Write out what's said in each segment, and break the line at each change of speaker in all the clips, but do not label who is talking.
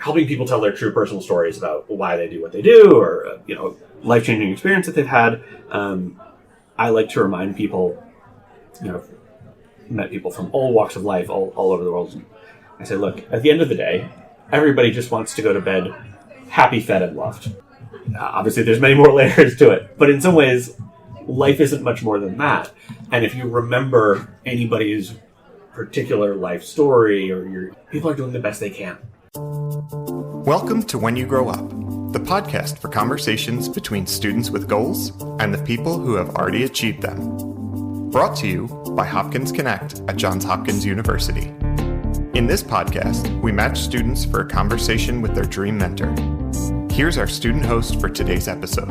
helping people tell their true personal stories about why they do what they do, or life-changing experience that they've had. I like to remind people, met people from all walks of life, all over the world. I say, look, at the end of the day, everybody just wants to go to bed happy, fed, and loved. Obviously, there's many more layers to it, but in some ways, life isn't much more than that. And if you remember anybody's particular life story, people are doing the best they can.
Welcome to When You Grow Up, the podcast for conversations between students with goals and the people who have already achieved them. Brought to you by Hopkins Connect at Johns Hopkins University. In this podcast, we match students for a conversation with their dream mentor. Here's our student host for today's episode.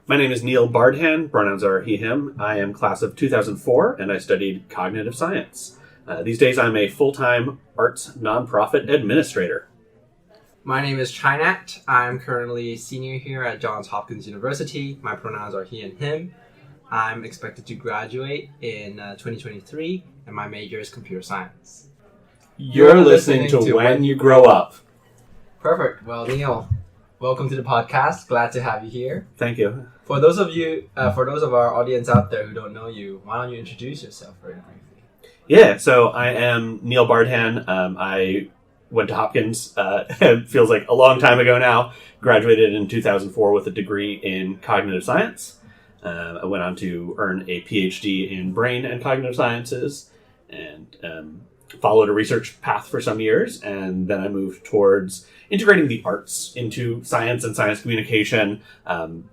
My name is Neil Bardhan, pronouns are he, him. I am class of 2004, and I studied cognitive science. These days, I'm a full-time arts nonprofit administrator.
My name is Chinat. I'm currently a senior here at Johns Hopkins University. My pronouns are he and him. I'm expected to graduate in 2023, and my major is computer science.
You're listening to When You Grow Up.
Perfect. Well, Neil, welcome to the podcast. Glad to have you here.
Thank you.
For those of our audience out there who don't know you, why don't you introduce yourself very briefly?
Yeah, so I am Neil Bardhan. I went to Hopkins. It feels like a long time ago now. Graduated in 2004 with a degree in cognitive science. I went on to earn a PhD in brain and cognitive sciences, and followed a research path for some years. And then I moved towards integrating the arts into science and science communication,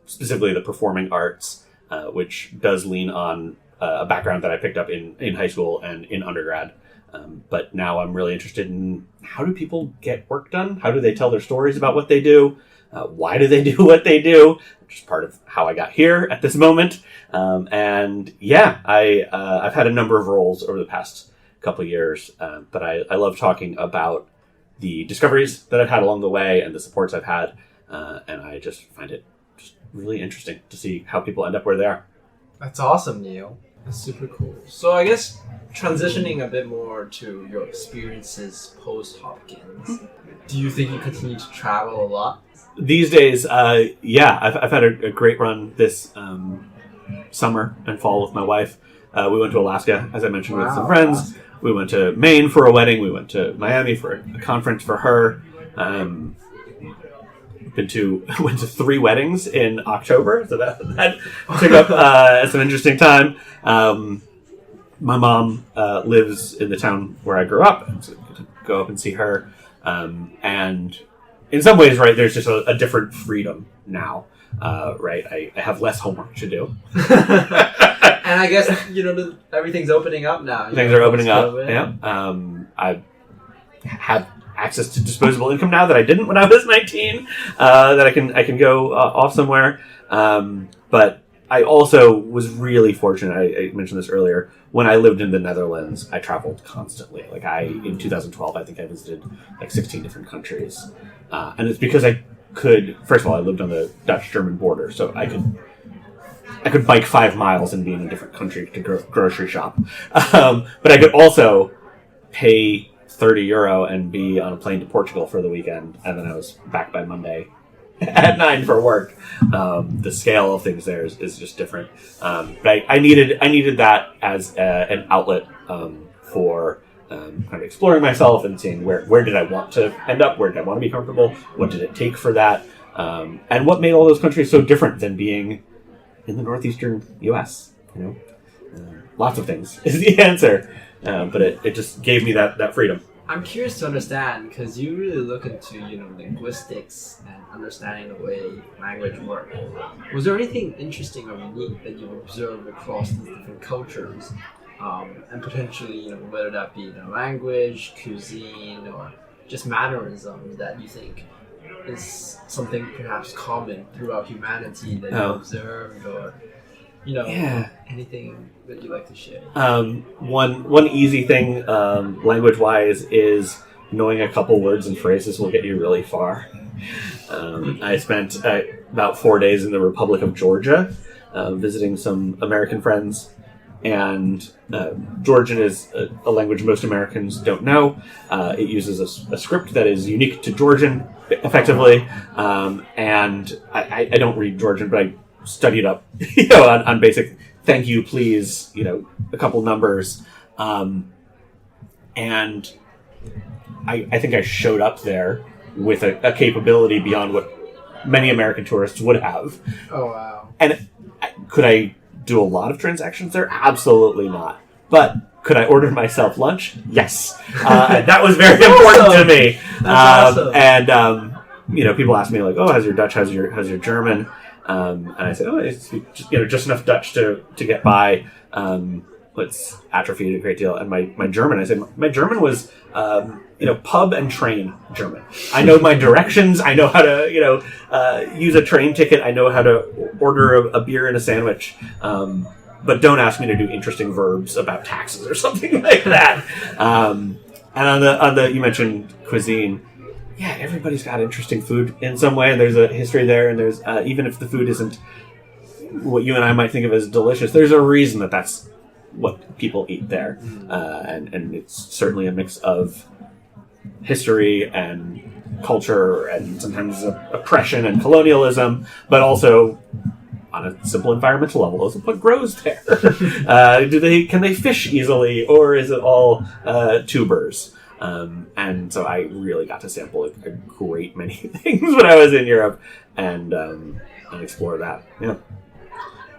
specifically the performing arts, which does lean on a background that I picked up in high school and in undergrad. But now I'm really interested in how do people get work done? How do they tell their stories about what they do? Why do they do what they do? Which is part of how I got here at this moment. I've had a number of roles over the past couple of years, but I love talking about the discoveries that I've had along the way and the supports I've had. And I just find it just really interesting to see how people end up where they are.
That's awesome, Neil. That's super cool. So I guess transitioning a bit more to your experiences post-Hopkins, do you think you continue to travel a lot?
These days, I've had a great run this summer and fall with my wife. We went to Alaska, as I mentioned, with some friends. Alaska. We went to Maine for a wedding. We went to Miami for a conference for her. Went to 3 weddings in October, so that took up some interesting time. My mom lives in the town where I grew up, so to go up and see her. And in some ways, right, there's just a different freedom now, right? I have less homework to do.
And I guess, everything's opening up now.
Things are opening up, yeah. I have access to disposable income now that I didn't when I was 19, that I can go off somewhere. But I also was really fortunate. I mentioned this earlier. When I lived in the Netherlands, I traveled constantly. In 2012, I think I visited 16 different countries. And it's because I could, first of all, I lived on the Dutch-German border, so I could bike 5 miles and be in a different country to grocery shop. But I could also pay €30 and be on a plane to Portugal for the weekend, and then I was back by Monday at 9 for work. The scale of things there is just different. But I needed that as an outlet for kind of exploring myself and seeing where did I want to end up, where did I want to be comfortable, what did it take for that, and what made all those countries so different than being in the northeastern U.S. Lots of things is the answer, but it just gave me that freedom.
I'm curious to understand, because you really look into linguistics and understanding the way language works. Was there anything interesting or unique that you observed across these different cultures, and potentially whether that be language, cuisine, or just mannerisms that you think is something perhaps common throughout humanity that you observed, or anything that you'd like to share?
One easy thing, language-wise, is knowing a couple words and phrases will get you really far. I spent about 4 days in the Republic of Georgia, visiting some American friends, and Georgian is a language most Americans don't know. It uses a script that is unique to Georgian, effectively, and I don't read Georgian, but I studied up, on basic thank you, please, a couple numbers, and I think I showed up there with a capability beyond what many American tourists would have.
Oh, wow.
And could I do a lot of transactions there? Absolutely not. But could I order myself lunch? Yes. And that was very important to me.
That's awesome.
And, people ask me, like, oh, how's your Dutch? How's your German? And I said, oh, it's just enough Dutch to get by. It's atrophied a great deal. And my German, I said, my German was, pub and train German. I know my directions. I know how to, use a train ticket. I know how to order a beer and a sandwich. But don't ask me to do interesting verbs about taxes or something like that. And on the you mentioned cuisine. Yeah, everybody's got interesting food in some way, and there's a history there, and there's even if the food isn't what you and I might think of as delicious, there's a reason that's what people eat there, and it's certainly a mix of history and culture and sometimes oppression and colonialism, but also on a simple environmental level, also what grows there. Can they fish easily, or is it all tubers? And so I really got to sample a great many things when I was in Europe and explore that. Yeah.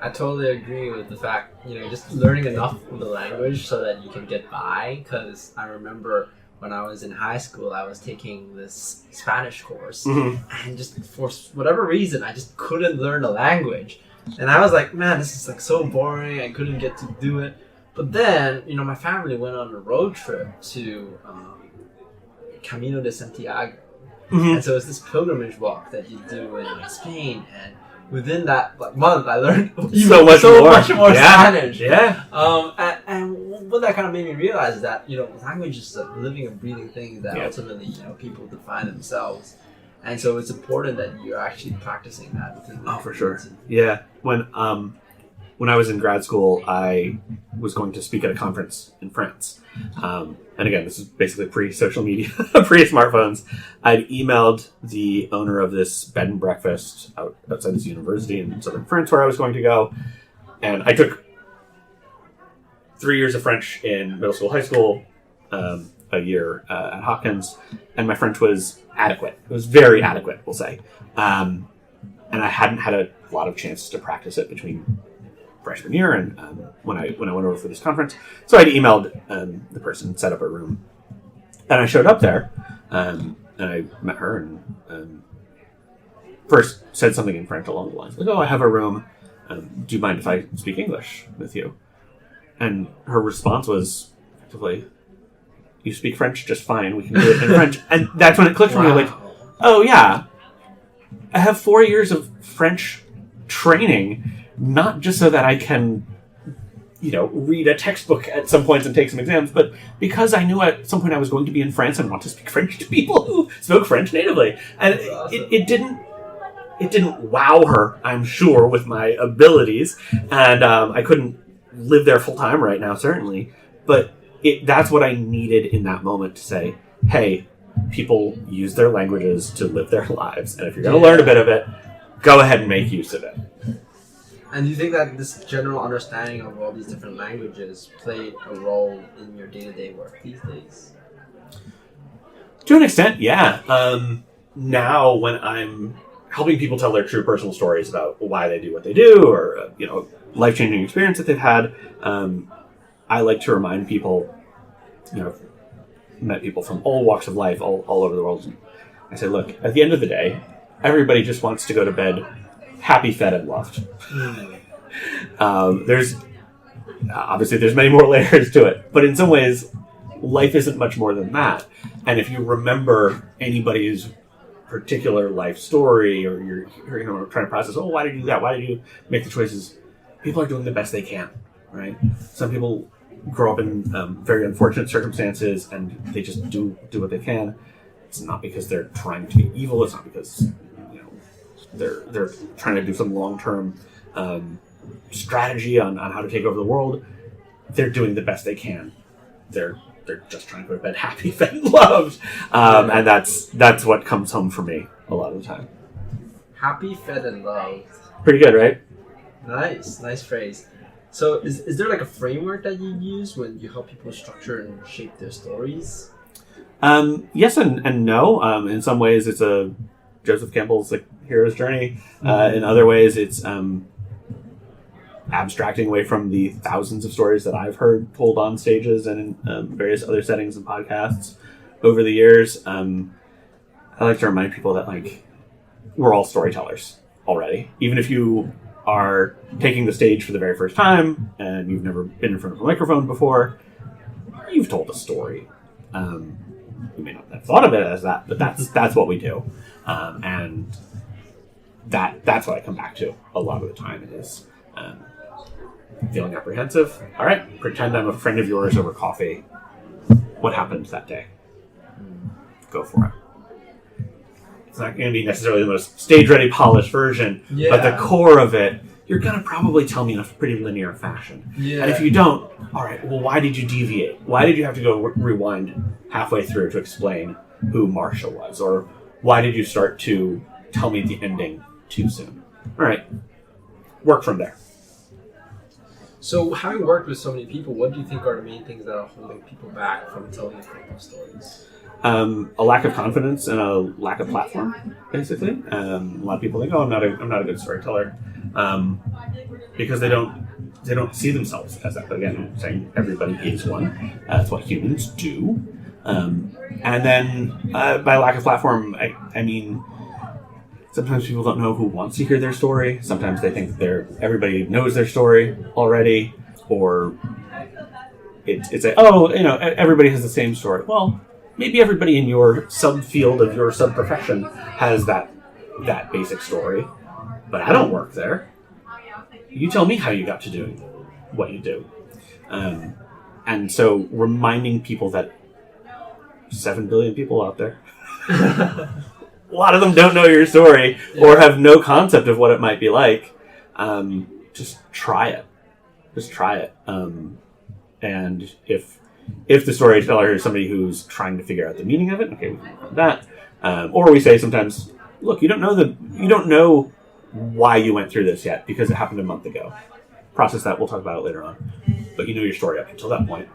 I totally agree with the fact, just learning enough of the language so that you can get by. Because I remember when I was in high school, I was taking this Spanish course, and just for whatever reason, I just couldn't learn the language. And I was like, man, this is like so boring. I couldn't get to do it. But then, my family went on a road trip to Camino de Santiago. And so it's this pilgrimage walk that you do in Spain. And within that month, I learned so much more Spanish.
Yeah.
And what that kind of made me realize is that, language is a living and breathing thing that ultimately, people define themselves. And so it's important that you're actually practicing that within the
for sure. Yeah. When I was in grad school, I was going to speak at a conference in France. And again, this is basically pre-social media, pre-smartphones. I'd emailed the owner of this bed and breakfast outside this university in southern France where I was going to go. And I took 3 years of French in middle school, high school, a year at Hopkins. And my French was adequate. It was very adequate, we'll say. And I hadn't had a lot of chances to practice it between freshman year and when I went over for this conference. So I'd emailed the person, set up a room, and I showed up there, and I met her and first said something in French along the lines like, oh, I have a room, do you mind if I speak English with you? And her response was effectively, you speak French just fine, we can do it in French. And that's when it clicked for me, like, oh yeah, I have 4 years of French training, not just so that I can, read a textbook at some points and take some exams, but because I knew at some point I was going to be in France and want to speak French to people who spoke French natively. And it didn't wow her, I'm sure, with my abilities. And I couldn't live there full time right now, certainly. But that's what I needed in that moment to say, hey, people use their languages to live their lives. And if you're going to learn a bit of it, go ahead and make use of it.
And do you think that this general understanding of all these different languages played a role in your day-to-day work these days?
To an extent, yeah. Now, when I'm helping people tell their true personal stories about why they do what they do, or life-changing experience that they've had, I like to remind people, I've met people from all walks of life, all over the world. I say, look, at the end of the day, everybody just wants to go to bed happy, fed, and loved. There's many more layers to it, but in some ways, life isn't much more than that. And if you remember anybody's particular life story, or you're trying to process, oh, why did you do that? Why did you make the choices? People are doing the best they can, right? Some people grow up in very unfortunate circumstances, and they just do what they can. It's not because they're trying to be evil. It's not because they're trying to do some long-term strategy on how to take over the world. they're doing the best they can. They're just trying to go to bed happy, fed, and loved, and that's what comes home for me a lot of the time.
Happy, fed, and loved.
Pretty good, right?
Nice phrase. So is there like a framework that you use when you help people structure and shape their stories?
Yes and no. In some ways, it's a Joseph Campbell's like hero's journey. In other ways, it's abstracting away from the thousands of stories that I've heard told on stages and in various other settings and podcasts over the years. I like to remind people that like we're all storytellers already, even if you are taking the stage for the very first time and you've never been in front of a microphone before. You've told a story. You may not have thought of it as that, but that's what we do, and that's what I come back to a lot of the time is feeling apprehensive. All right, pretend I'm a friend of yours over coffee. What happened that day? Go for it. It's not going to be necessarily the most stage-ready, polished version, but the core of it, you're going to probably tell me in a pretty linear fashion. Yeah. And if you don't, all right, well, why did you deviate? Why did you have to go rewind halfway through to explain who Marsha was? Or why did you start to tell me the ending too soon? All right, work from there.
So, having worked with so many people, what do you think are the main things that are holding people back from telling effective stories?
A lack of confidence and a lack of platform, basically. A lot of people think, "Oh, I'm not a good storyteller," because they don't see themselves as that. But again, I'm saying everybody is one. That's what humans do. And then by lack of platform, I mean sometimes people don't know who wants to hear their story. Sometimes they think that everybody knows their story already, or it's everybody has the same story. Well, maybe everybody in your subfield of your subprofession has that basic story, but I don't work there. You tell me how you got to do what you do. And so reminding people that 7 billion people out there, a lot of them don't know your story or have no concept of what it might be like. Just try it. And if the storyteller is somebody who's trying to figure out the meaning of it, okay, we can work on that. Or we say sometimes, look, you don't know why you went through this yet because it happened a month ago. Process that. We'll talk about it later on. But you know your story up until that point.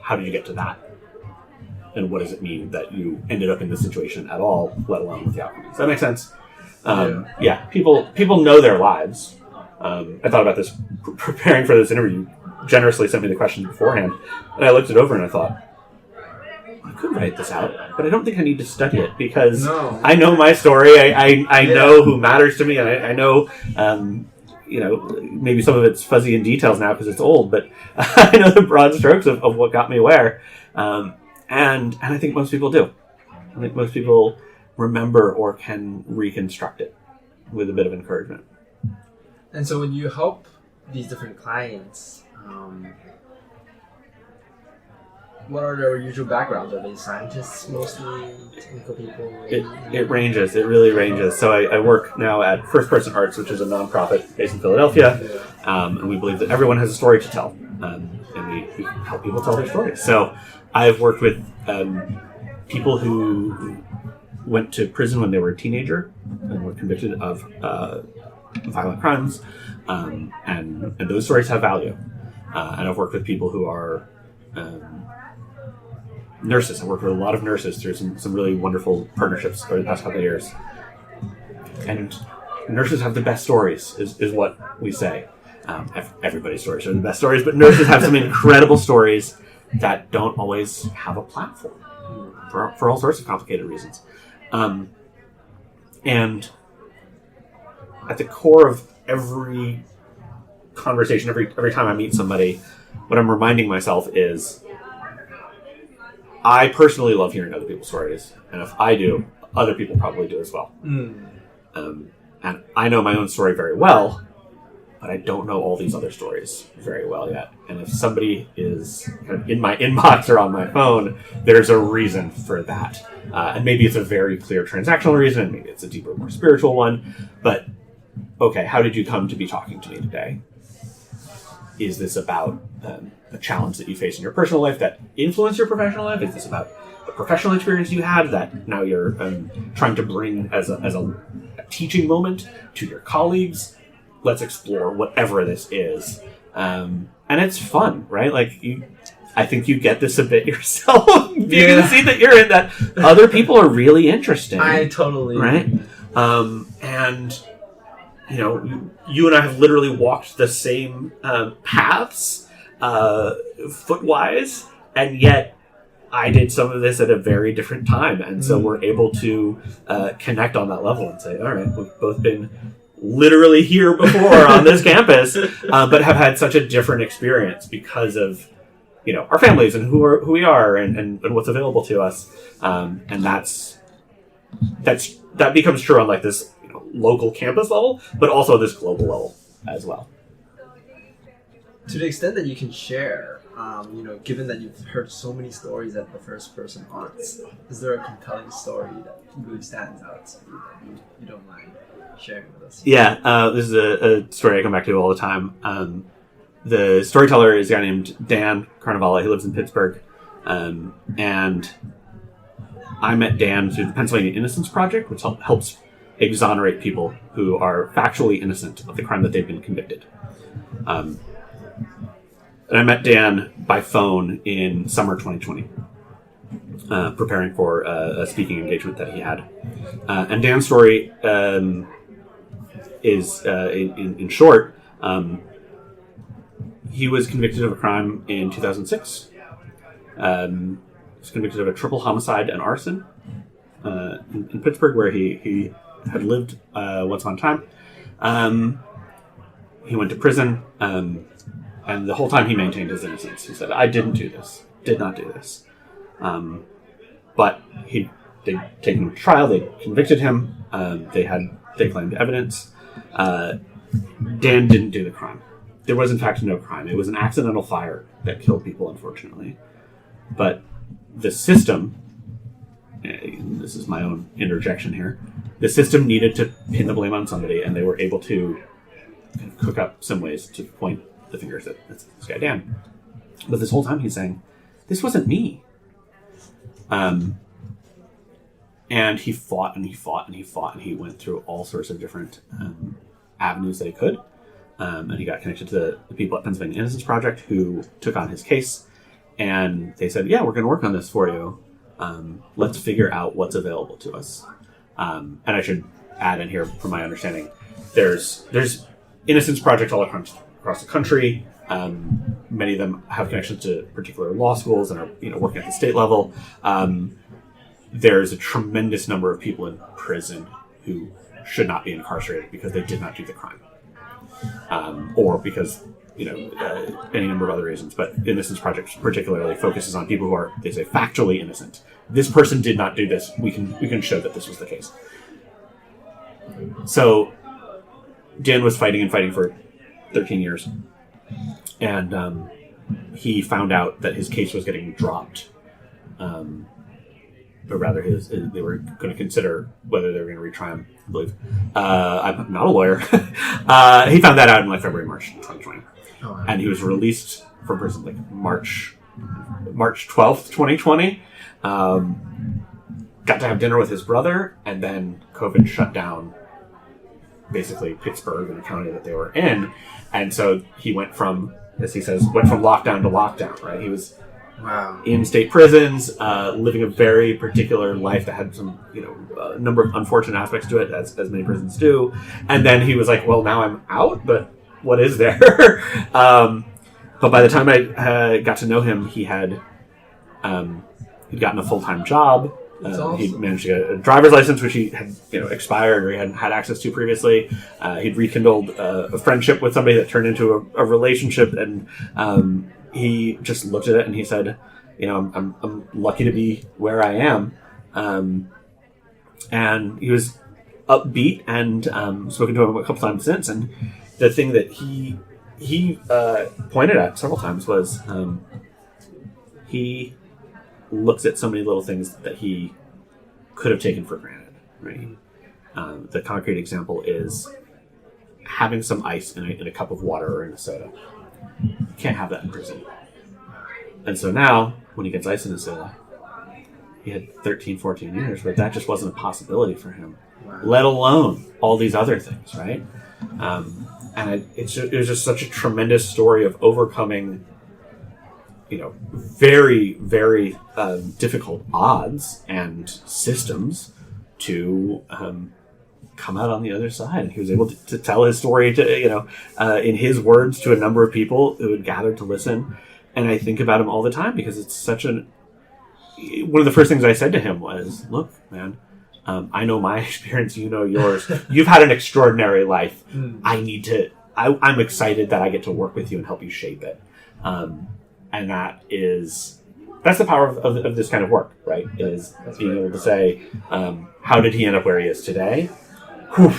How did you get to that? And what does it mean that you ended up in this situation at all, let alone with the outcome? Does that make sense? People know their lives. I thought about this preparing for this interview. Generously sent me the questions beforehand, and I looked it over and I thought, I could write this out, but I don't think I need to study it because I know my story. I know who matters to me, and I know, maybe some of it's fuzzy in details now because it's old, but I know the broad strokes of what got me where, and I think most people do. I think most people remember or can reconstruct it with a bit of encouragement.
And so when you help these different clients, what are their usual backgrounds? Are they scientists mostly, technical people?
It ranges. It really ranges. So I work now at First Person Arts, which is a nonprofit based in Philadelphia, and we believe that everyone has a story to tell, and we help people tell their stories. So I've worked with people who went to prison when they were a teenager and were convicted of violent crimes, and those stories have value. And I've worked with people who are nurses. I've worked with a lot of nurses through some really wonderful partnerships over the past couple of years. And nurses have the best stories, is what we say. Everybody's stories are the best stories, but nurses have some incredible stories that don't always have a platform for all sorts of complicated reasons. And at the core of every conversation, every time I meet somebody, what I'm reminding myself is I personally love hearing other people's stories, and if I do, other people probably do as well. And I know my own story very well, but I don't know all these other stories very well yet. And if somebody is kind of in my inbox or on my phone, there's a reason for that. And maybe it's a very clear transactional reason, maybe it's a deeper, more spiritual one, but okay, how did you come to be talking to me today? Is this about a challenge that you face in your personal life that influenced your professional life? Is this about a professional experience you had that now you're trying to bring as a teaching moment to your colleagues? Let's explore whatever this is. And it's fun, right? Like I think you get this a bit yourself. You can see that you're in that. Other people are really interesting.
I totally
right. And you and I have literally walked the same paths, footwise, and yet I did some of this at a very different time, and so we're able to connect on that level and say, all right, we've both been literally here before on this campus, but have had such a different experience because of our families and who we are and what's available to us, and that becomes true on like this local campus level, but also this global level as well.
To the extent that you can share, given that you've heard so many stories at the first person aunts, is there a compelling story that really stands out to you that you don't mind sharing with us?
Yeah, this is a story I come back to all the time. The storyteller is a guy named Dan Carnivale. He lives in Pittsburgh. And I met Dan through the Pennsylvania Innocence Project, which helps exonerate people who are factually innocent of the crime that they've been convicted. And I met Dan by phone in summer 2020, preparing for a speaking engagement that he had. And Dan's story is, in short, he was convicted of a crime in 2006. He was convicted of a triple homicide and arson in Pittsburgh, where he had lived once upon a time. He went to prison, and the whole time he maintained his innocence. He said, I didn't do this, did not do this. But they'd taken him to trial, they convicted him, they claimed evidence. Dan didn't do the crime. There was, in fact, no crime. It was an accidental fire that killed people, unfortunately. But the system, this is my own interjection here, the system needed to pin the blame on somebody, and they were able to kind of cook up some ways to point the fingers at this guy Dan. But this whole time he's saying, this wasn't me. And he fought and he fought and he fought, and he went through all sorts of different avenues that he could. And he got connected to the people at Pennsylvania Innocence Project who took on his case. And they said, yeah, we're going to work on this for you. Let's figure out what's available to us. And I should add in here, from my understanding, there's Innocence Projects all across the country. Many of them have connections to particular law schools and are working at the state level. There's a tremendous number of people in prison who should not be incarcerated because they did not do the crime. Or because, any number of other reasons. But Innocence Project particularly focuses on people who are, they say, factually innocent. This person did not do this. We can show that this was the case. So Dan was fighting for 13 years. And he found out that his case was getting dropped. Or rather, they were going to consider whether they were going to retry him, I believe. I'm not a lawyer. He found that out in February, March 2020. Oh, wow. And he was released from prison March 12th, 2020. Got to have dinner with his brother, and then COVID shut down basically Pittsburgh and the county that they were in. And so he went from, as he says, lockdown to lockdown, right? He was in state prisons, living a very particular life that had some, a number of unfortunate aspects to it, as many prisons do. And then he was like, well, now I'm out, but what is there? But by the time I got to know him, he'd gotten a full-time job. Awesome. He'd managed to get a driver's license, which he had, expired or he hadn't had access to previously. He'd rekindled a friendship with somebody that turned into a relationship, and he just looked at it and he said, I'm lucky to be where I am. And he was upbeat, and spoken to him a couple times since. And the thing that he pointed at several times was he looks at so many little things that he could have taken for granted, right? The concrete example is having some ice in a cup of water or in a soda. You can't have that in prison. And so now, when he gets licensed, he had 13, 14 years, but that just wasn't a possibility for him, let alone all these other things, right? And it was just such a tremendous story of overcoming, very, very difficult odds and systems to come out on the other side. And he was able to tell his story in his words to a number of people who had gathered to listen. And I think about him all the time because it's one of the first things I said to him was, look, man, I know my experience, you know yours. You've had an extraordinary life. I'm excited that I get to work with you and help you shape it. And that's the power of this kind of work, right? That's being able to say, how did he end up where he is today? Whew.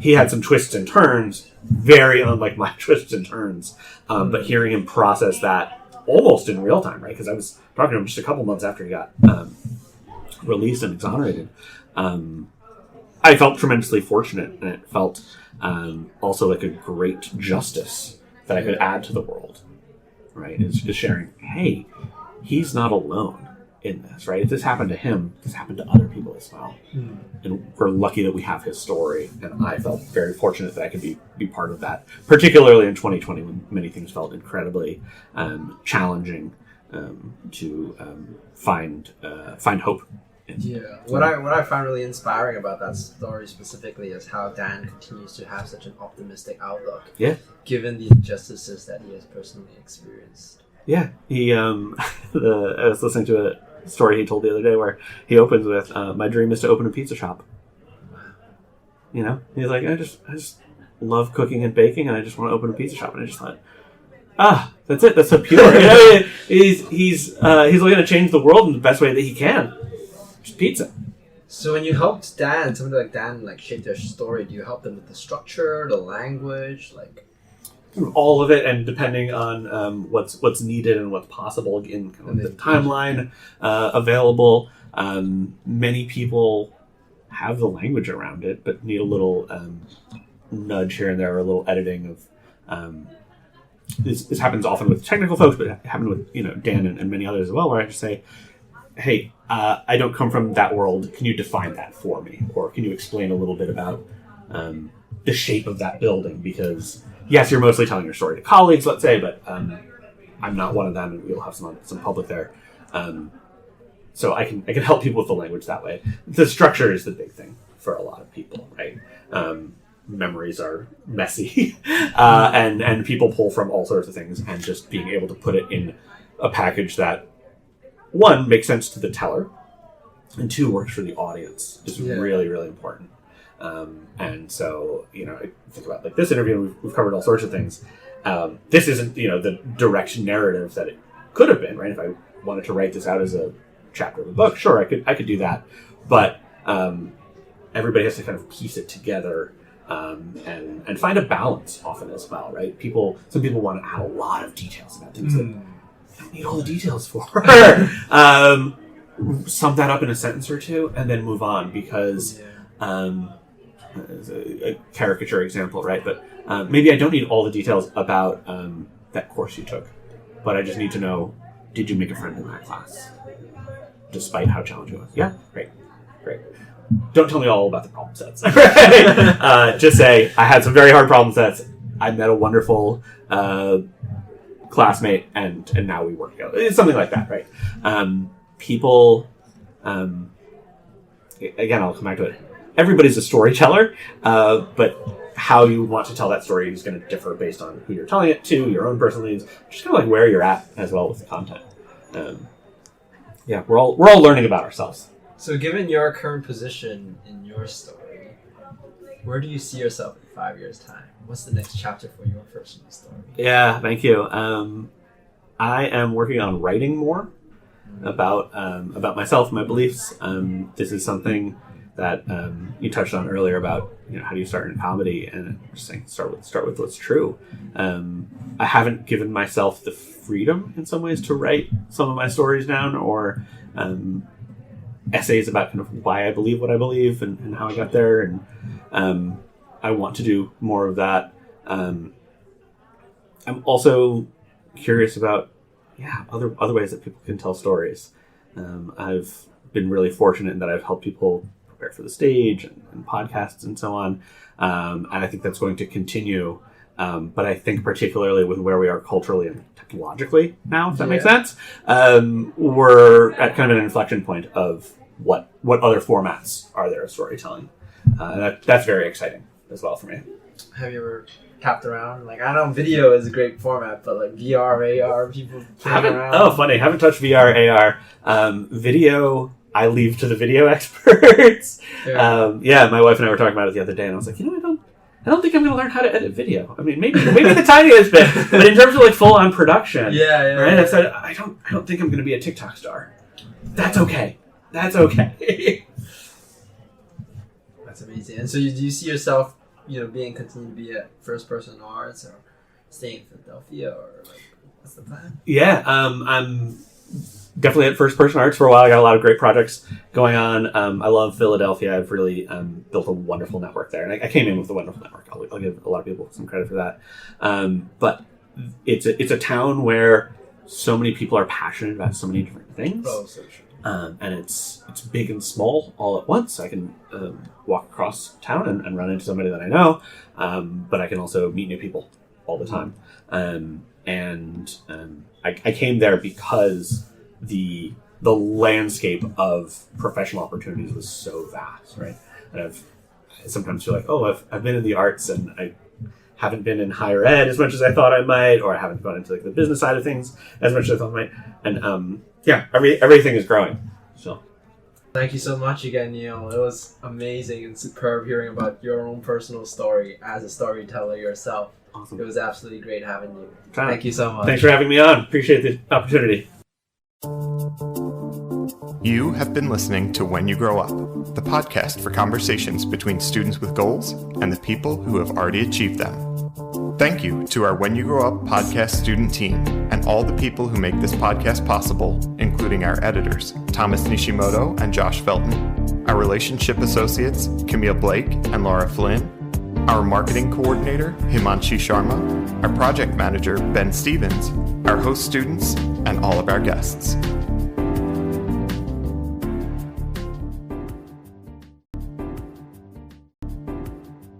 He had some twists and turns, very unlike my twists and turns. But hearing him process that almost in real time, right? Because I was talking to him just a couple months after he got released and exonerated. I felt tremendously fortunate, and it felt also like a great justice that I could add to the world, right? Is sharing, hey, he's not alone in this, right? If this happened to him, this happened to other people as well. And we're lucky that we have his story, and I felt very fortunate that I could be part of that, particularly in 2020 when many things felt incredibly challenging to find hope.
What I find really inspiring about that story specifically is how Dan continues to have such an optimistic outlook, given the injustices that he has personally experienced. Yeah,
I was listening to a story he told the other day where he opens with, "My dream is to open a pizza shop." He's like, I just love cooking and baking, and I just want to open a pizza shop. And I just thought, that's it. That's so pure. He's looking to change the world in the best way that he can. Just pizza.
So when you helped somebody like Dan, shape their story, do you help them with the structure, the language,
all of it, and depending on what's needed and what's possible in the timeline available. Many people have the language around it, but need a little nudge here and there, or a little editing of. This happens often with technical folks, but it happened with Dan and many others as well, where I just say, hey, I don't come from that world. Can you define that for me? Or can you explain a little bit about the shape of that building? Because, yes, you're mostly telling your story to colleagues, let's say, but I'm not one of them, and we'll have some public there. So I can help people with the language that way. The structure is the big thing for a lot of people, right? Memories are messy, and people pull from all sorts of things, and just being able to put it in a package that, one, makes sense to the teller, and two, works for the audience is really, really important. And so, I think about this interview, we've covered all sorts of things. This isn't, the direct narrative that it could have been, right? If I wanted to write this out as a chapter of a book, sure, I could do that. But everybody has to kind of piece it together and find a balance often as well, right? Some people want to add a lot of details about things that I don't need all the details for. Sum that up in a sentence or two and then move on, because as a caricature example, right? But maybe I don't need all the details about that course you took, but I just need to know, did you make a friend in that class? Despite how challenging it was. Yeah, great. Don't tell me all about the problem sets. Just say, I had some very hard problem sets. I met a wonderful classmate, and now we work together. It's something like that, right? People, again, I'll come back to it. Everybody's a storyteller, but how you want to tell that story is going to differ based on who you're telling it to, your own personal needs, just kind of where you're at as well with the content. We're all learning about ourselves.
So given your current position in your story, where do you see yourself in 5 years' time? What's the next chapter for your personal story? Yeah,
thank you. I am working on writing more about myself, my beliefs. This is something that you touched on earlier about, how do you start in comedy, and I'm just saying start with what's true. I haven't given myself the freedom in some ways to write some of my stories down, or essays about kind of why I believe what I believe and how I got there, and I want to do more of that. I'm also curious about other ways that people can tell stories. I've been really fortunate in that I've helped people prepare for the stage and podcasts and so on, and I think that's going to continue. But I think particularly with where we are culturally and technologically now, if that makes sense, we're at kind of an inflection point of what other formats are there of storytelling. And that's very exciting as well for me.
Have you ever tapped around? Like, I know video is a great format, but like VR, AR, people playing around.
Oh, funny. Haven't touched VR, AR. Video, I leave to the video experts. My wife and I were talking about it the other day, and I was like, I don't think I'm going to learn how to edit video. I mean, maybe the tiniest bit, but in terms of like full on production, right? I said, I don't think I'm going to be a TikTok star. That's okay. That's okay.
That's amazing. And so, do you see yourself, continue to be at First Person Arts, or staying in Philadelphia, or like, what's the plan?
Yeah, I'm definitely at First Person Arts for a while. I got a lot of great projects going on. I love Philadelphia. I've really built a wonderful network there. And I came in with a wonderful network. I'll give a lot of people some credit for that. But it's a town where so many people are passionate about so many different things.
Oh, so true.
And it's big and small all at once. I can walk across town and run into somebody that I know. But I can also meet new people all the time. I came there because the landscape of professional opportunities was so vast, right? And I sometimes feel like, I've been in the arts and I haven't been in higher ed as much as I thought I might, or I haven't gone into like the business side of things as much as I thought I might. And everything is growing. So
thank you so much again, Neil. It was amazing and superb hearing about your own personal story as a storyteller yourself.
Awesome.
It was absolutely great having you. Thank you so much.
Thanks for having me on. Appreciate the opportunity.
You have been listening to When You Grow Up, the podcast for conversations between students with goals and the people who have already achieved them. Thank you to our When You Grow Up podcast student team and all the people who make this podcast possible, including our editors, Thomas Nishimoto and Josh Felton, our relationship associates, Camille Blake and Laura Flynn, our marketing coordinator, Himanshi Sharma, our project manager, Ben Stevens, our host students, and all of our guests.